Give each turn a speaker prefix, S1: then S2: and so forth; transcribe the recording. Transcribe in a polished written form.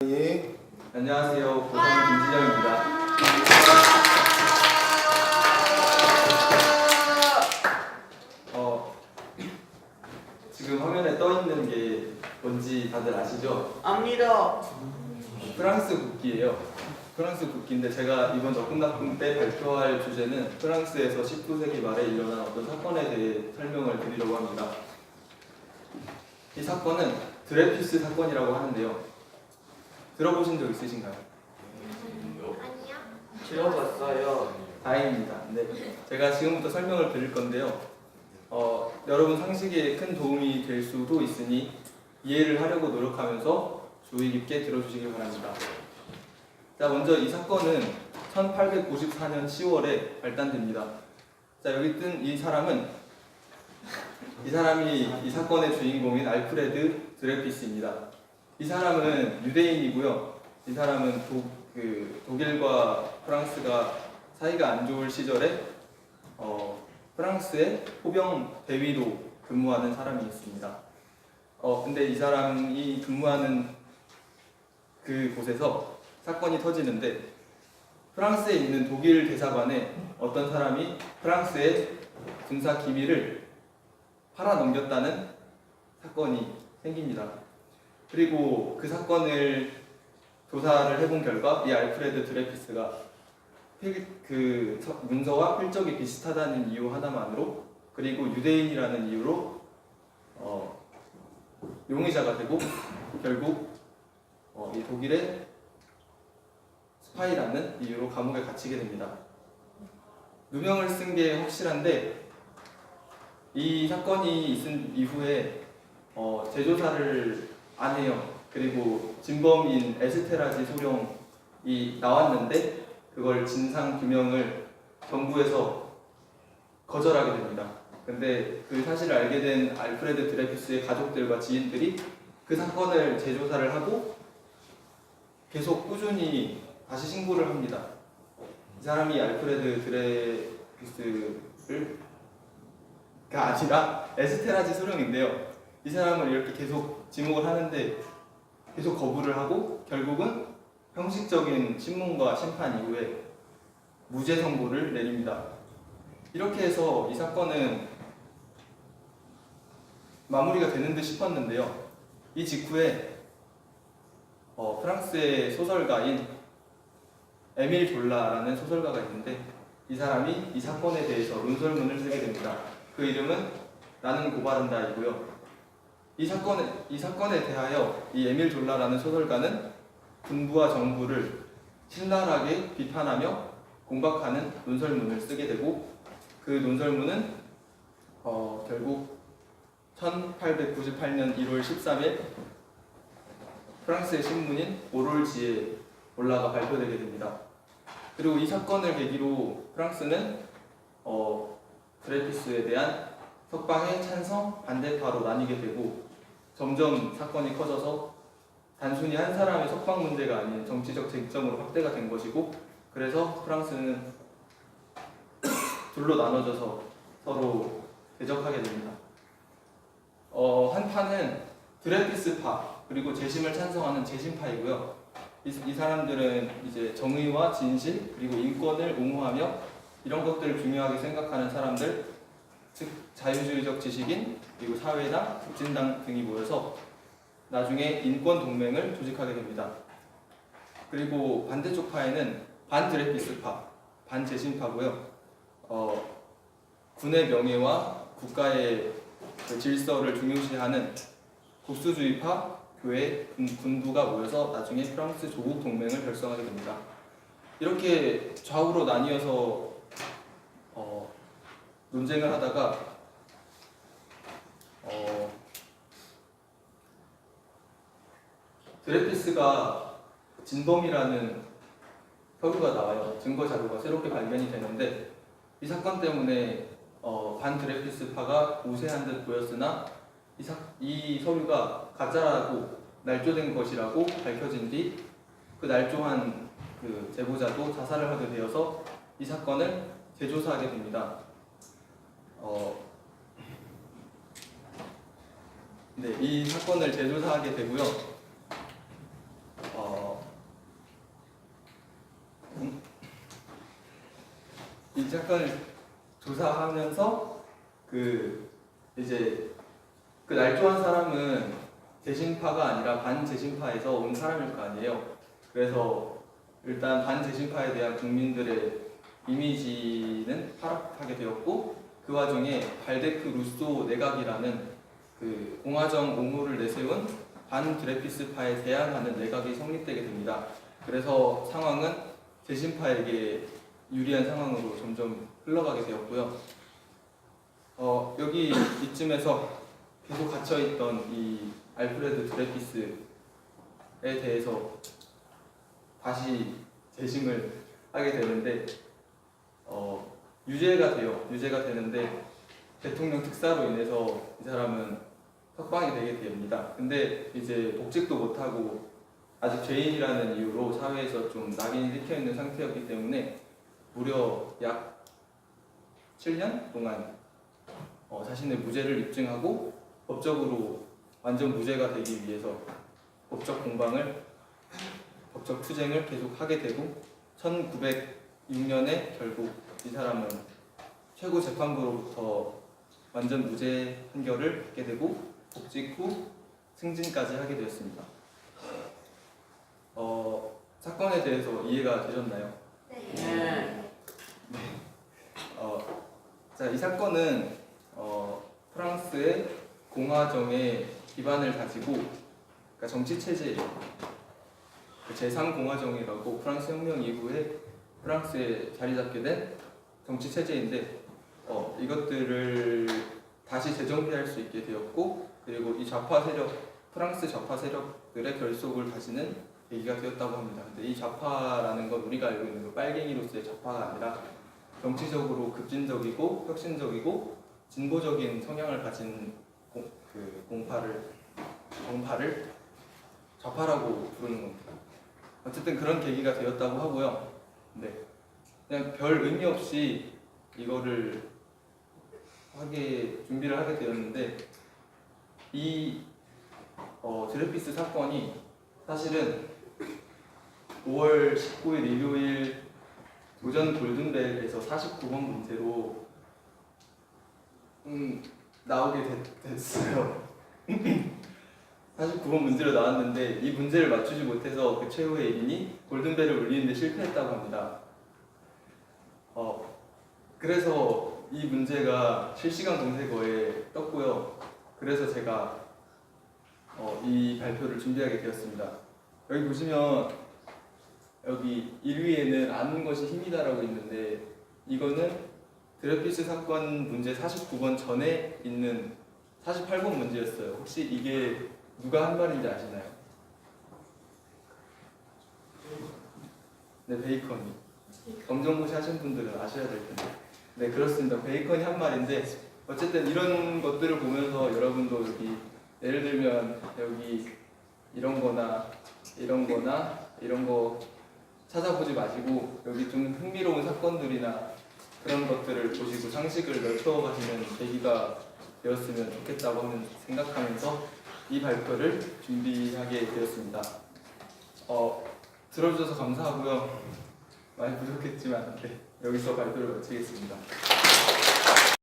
S1: 예.
S2: 안녕하세요. 고성 김진영입니다. 지금 화면에 떠 있는 게 뭔지 다들 아시죠?
S3: 압니다.
S2: 프랑스 국기예요. 프랑스 국기인데 제가 이번 적금납금 때 발표할 주제는 프랑스에서 19세기 말에 일어난 어떤 사건에 대해 설명을 드리려고 합니다. 이 사건은 드레피스 사건이라고 하는데요. 들어보신 적 있으신가요?
S4: 아니요.
S3: 들어봤어요.
S2: 다행입니다. 네, 제가 지금부터 설명을 드릴 건데요. 여러분 상식에 큰 도움이 될 수도 있으니 이해를 하려고 노력하면서 주의 깊게 들어주시길 바랍니다. 자, 먼저 이 사건은 1894년 10월에 발단됩니다. 자, 여기 뜬 이 사람이 이 사건의 주인공인 알프레드 드레피스입니다. 이 사람은 유대인이고요. 이 사람은 독일과 프랑스가 사이가 안 좋을 시절에 프랑스의 포병 대위로 근무하는 사람이었습니다. 근데 이 사람이 근무하는 그 곳에서 사건이 터지는데 프랑스에 있는 독일 대사관에 어떤 사람이 프랑스의 군사 기밀을 팔아넘겼다는 사건이 생깁니다. 그리고 그 사건을 조사를 해본 결과 이 알프레드 드레피스가 그 문서와 필적이 비슷하다는 이유 하나만으로, 그리고 유대인이라는 이유로 용의자가 되고 결국 이 독일의 스파이라는 이유로 감옥에 갇히게 됩니다. 누명을 쓴 게 확실한데 이 사건이 있은 이후에 재조사를 안 해요. 그리고 진범인 에스테라지 소령이 나왔는데 그걸 진상 규명을 정부에서 거절하게 됩니다. 근데 그 사실을 알게 된 알프레드 드레피스의 가족들과 지인들이 그 사건을 재조사를 하고 계속 꾸준히 다시 신고를 합니다. 이 사람이 알프레드 드레피스가 아니라 에스테라지 소령인데요. 이 사람을 이렇게 계속 지목을 하는데 계속 거부를 하고 결국은 형식적인 신문과 심판 이후에 무죄 선고를 내립니다. 이렇게 해서 이 사건은 마무리가 되는 듯 싶었는데요. 이 직후에 프랑스의 소설가인 에밀 졸라라는 소설가가 있는데 이 사람이 이 사건에 대해서 논설문을 쓰게 됩니다. 그 이름은 나는 고발한다이고요. 이 사건에 대하여 이 에밀 졸라라는 소설가는 군부와 정부를 신랄하게 비판하며 공박하는 논설문을 쓰게 되고 그 논설문은 결국 1898년 1월 13일 프랑스의 신문인 오롤지에 올라가 발표되게 됩니다. 그리고 이 사건을 계기로 프랑스는 드레피스에 대한 석방의 찬성, 반대파로 나뉘게 되고 점점 사건이 커져서 단순히 한 사람의 석방 문제가 아닌 정치적 쟁점으로 확대가 된 것이고, 그래서 프랑스는 둘로 나눠져서 서로 대적하게 됩니다. 한 파는 드레피스파 그리고 재심을 찬성하는 재심파이고요. 이 사람들은 이제 정의와 진실 그리고 인권을 옹호하며 이런 것들을 중요하게 생각하는 사람들, 즉 자유주의적 지식인 그리고 사회당, 급진당 등이 모여서 나중에 인권 동맹을 조직하게 됩니다. 그리고 반대쪽 파에는 반드레피스파, 반재심파고요. 군의 명예와 국가의 질서를 중요시하는 국수주의파, 교회, 군부가 모여서 나중에 프랑스 조국 동맹을 결성하게 됩니다. 이렇게 좌우로 나뉘어서 논쟁을 하다가 드레피스가 진범이라는 서류가 나와요. 증거 자료가 새롭게 발견이 되는데 이 사건 때문에 반드레피스파가 우세한 듯 보였으나 이 서류가 가짜라고 날조된 것이라고 밝혀진 뒤 그 날조한 그 제보자도 자살을 하게 되어서 이 사건을 재조사하게 됩니다. 이 사건을 재조사하게 되고요. 이 사건을 조사하면서 이제 그 날조한 사람은 재심파가 아니라 반재심파에서 온 사람일 거 아니에요. 그래서 일단 반재심파에 대한 국민들의 이미지는 하락하게 되었고, 그 와중에 발데크 루소 내각이라는 그 공화정 옹호를 내세운 반드레피스파에 대항하는 내각이 성립되게 됩니다. 그래서 상황은 재심파에게 유리한 상황으로 점점 흘러가게 되었고요. 여기 이쯤에서 계속 갇혀있던 이 알프레드 드레피스에 대해서 다시 재심을 하게 되는데 유죄가 되는데 대통령 특사로 인해서 이 사람은 석방이 되게 됩니다. 근데 이제 복직도 못하고 아직 죄인이라는 이유로 사회에서 좀 낙인이 찍혀 있는 상태였기 때문에 무려 약 7년 동안 자신의 무죄를 입증하고 법적으로 완전 무죄가 되기 위해서 법적 투쟁을 계속 하게 되고, 1906년에 결국 이 사람은 최고 재판부로부터 완전 무죄 판결을 받게 되고 복직 후 승진까지 하게 되었습니다. 사건에 대해서 이해가 되셨나요?
S3: 네.
S2: 자, 이 사건은 프랑스의 공화정의 기반을 가지고, 그러니까 정치 체제예요. 제3공화정이라고 프랑스 혁명 이후에 프랑스에 자리 잡게 된 정치 체제인데, 이것들을 다시 재정비할 수 있게 되었고, 그리고 이 프랑스 좌파 세력들의 결속을 다지는 계기가 되었다고 합니다. 근데 이 좌파라는 건 우리가 알고 있는 그 빨갱이로서의 좌파가 아니라 정치적으로 급진적이고 혁신적이고 진보적인 성향을 가진 정파를 좌파라고 부르는 겁니다. 어쨌든 그런 계기가 되었다고 하고요. 네, 그냥 별 의미 없이 이거를 준비를 하게 되었는데, 이 드레피스 사건이 사실은 5월 19일 일요일 오전 골든벨에서 49번 문제로 나오게 됐어요. 49번 문제로 나왔는데 이 문제를 맞추지 못해서 그 최후의 1인이 골든벨을 울리는데 실패했다고 합니다. 그래서 이 문제가 실시간 검색어에 떴고요. 그래서 제가 이 발표를 준비하게 되었습니다. 여기 보시면 여기 1위에는 아는 것이 힘이다라고 있는데, 이거는 드레피스 사건 문제 49번 전에 있는 48번 문제였어요. 혹시 이게 누가 한 말인지 아시나요? 네, 베이컨이. 검정고시 하신 분들은 아셔야 될 텐데. 네, 그렇습니다. 베이컨이 한 말인데, 어쨌든 이런 것들을 보면서 여러분도 여기 예를 들면 여기 이런 거나 이런 거 찾아보지 마시고 여기 좀 흥미로운 사건들이나 그런 것들을 보시고 상식을 넓혀가시는 계기가 되었으면 좋겠다고 생각하면서 이 발표를 준비하게 되었습니다. 들어주셔서 감사하고요. 많이 부족했지만 네, 여기서 발표를 마치겠습니다.